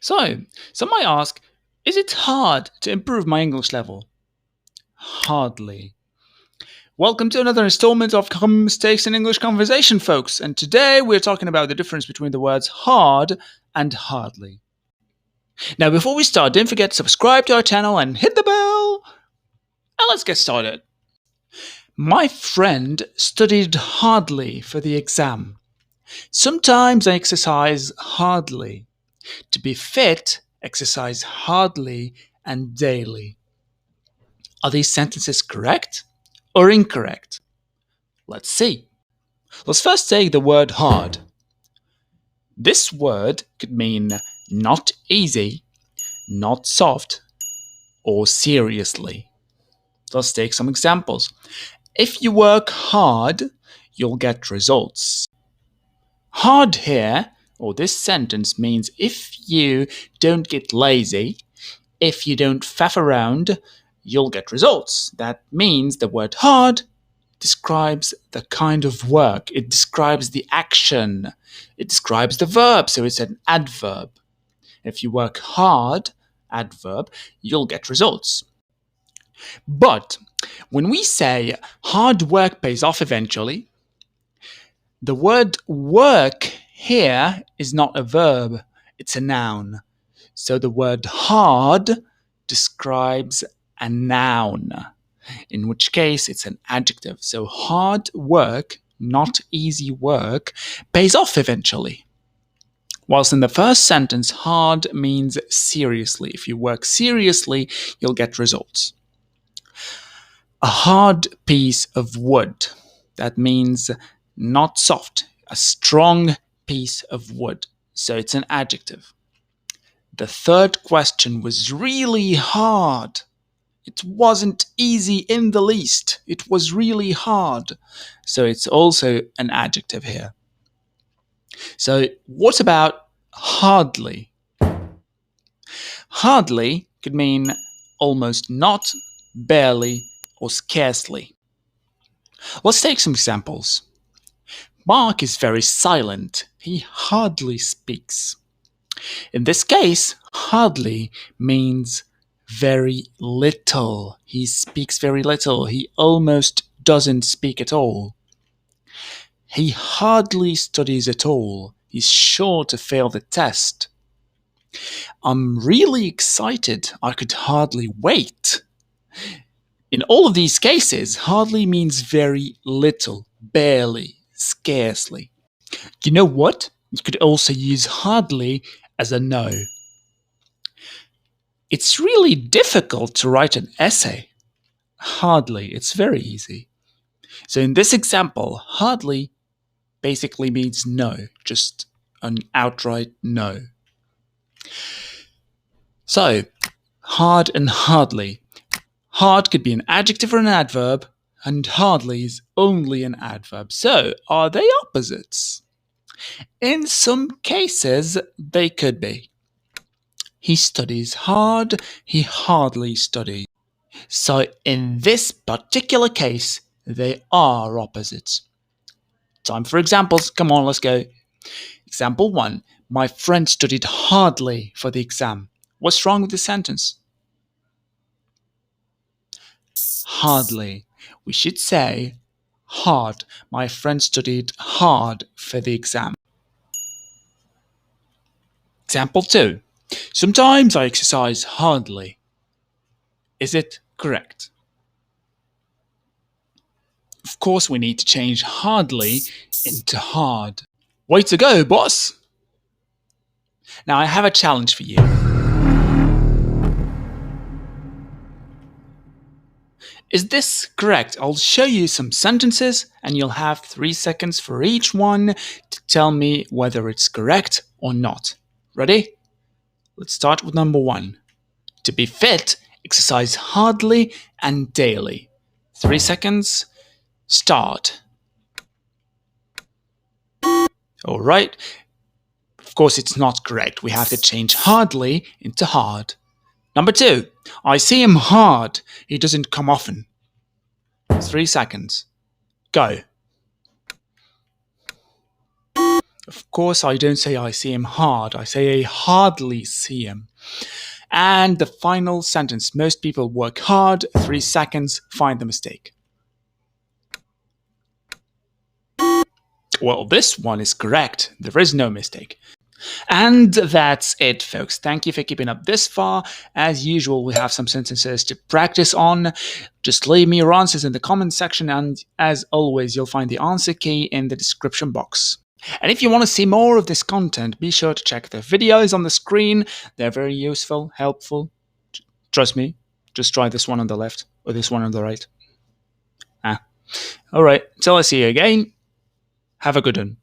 So, some might ask, is it hard to improve my English level? Hardly. Welcome to another installment of Common Mistakes in English Conversation, folks. And today we're talking about the difference between the words hard and hardly. Now, before we start, don't forget to subscribe to our channel and hit the bell. And let's get started. My friend studied hardly for the exam. Sometimes I exercise hardly. To be fit, exercise hardly and daily. Are these sentences correct or incorrect? Let's see. Let's first take the word hard. This word could mean not easy, not soft, or seriously. Let's take some examples. If you work hard, you'll get results. Hard here, or this sentence, means if you don't get lazy, if you don't faff around, you'll get results. That means the word hard describes the kind of work. It describes the action. It describes the verb, so it's an adverb. If you work hard, adverb, you'll get results. But when we say hard work pays off eventually, the word work here is not a verb, it's a noun. So the word hard describes a noun, in which case it's an adjective. So hard work, not easy work, pays off eventually. Whilst in the first sentence, hard means seriously. If you work seriously, you'll get results. A hard piece of wood. That means not soft. A strong piece of wood. So it's an adjective. The third question was really hard. It wasn't easy in the least. It was really hard. So it's also an adjective here. So what about hardly? Hardly could mean almost not, barely, or scarcely. Let's take some examples. Mark is very silent. He hardly speaks. In this case, hardly means very little. He speaks very little. He almost doesn't speak at all. He hardly studies at all. He's sure to fail the test. I'm really excited. I could hardly wait. In all of these cases, hardly means very little, barely, scarcely. You know what? You could also use hardly as a no. It's really difficult to write an essay. Hardly, it's very easy. So in this example, hardly basically means no, just an outright no. So, hard and hardly. Hard could be an adjective or an adverb, and hardly is only an adverb. So, are they opposites? In some cases, they could be. He studies hard, he hardly studies. So, in this particular case, they are opposites. Time for examples. Come on, let's go. Example 1. My friend studied hardly for the exam. What's wrong with the sentence? Hardly. We should say hard. My friend studied hard for the exam. Example 2. Sometimes I exercise hardly. Is it correct? Of course, we need to change hardly into hard. Way to go, boss! Now I have a challenge for you. Is this correct? I'll show you some sentences and you'll have 3 seconds for each one to tell me whether it's correct or not. Ready? Let's start with number 1. To be fit, exercise hardly and daily. 3 seconds. Start. All right. Of course, it's not correct. We have to change hardly into hard. Number 2. I see him hard. He doesn't come often. 3 seconds. Go. Of course, I don't say I see him hard, I say I hardly see him. And the final sentence, most people work hard, 3 seconds, find the mistake. Well, this one is correct. There is no mistake. And that's it, folks. Thank you for keeping up this far. As usual, we have some sentences to practice on. Just leave me your answers in the comment section, and as always, you'll find the answer key in the description box. And if you want to see more of this content, be sure to check the videos on the screen. They're very useful, helpful. Trust me, just try this one on the left or this one on the right. Alright, till I see you again, have a good one.